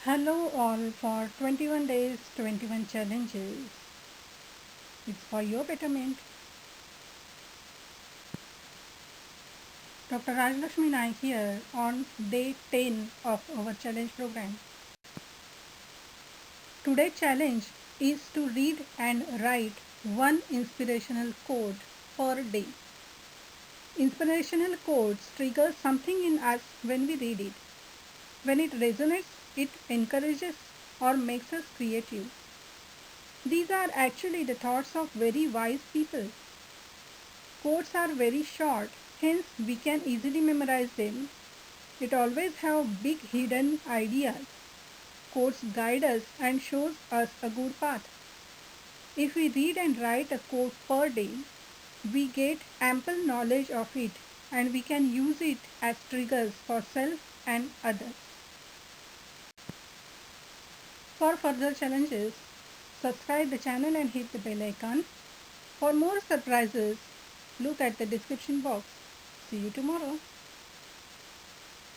Hello all for 21 days, 21 challenges. It's for your betterment. Dr. Rajlakshmi Naik here on day 10 of our challenge program. Today's challenge is to read and write one inspirational quote per day. Inspirational quotes trigger something in us when we read it. When it resonates, it encourages or makes us creative. These are actually the thoughts of very wise people. Quotes are very short, hence we can easily memorize them. It always have big hidden ideas. Quotes guide us and shows us a good path. If we read and write a quote per day, we get ample knowledge of it and we can use it as triggers for self and others. For further challenges, subscribe the channel and hit the bell icon. For more surprises, look at the description box. See you tomorrow.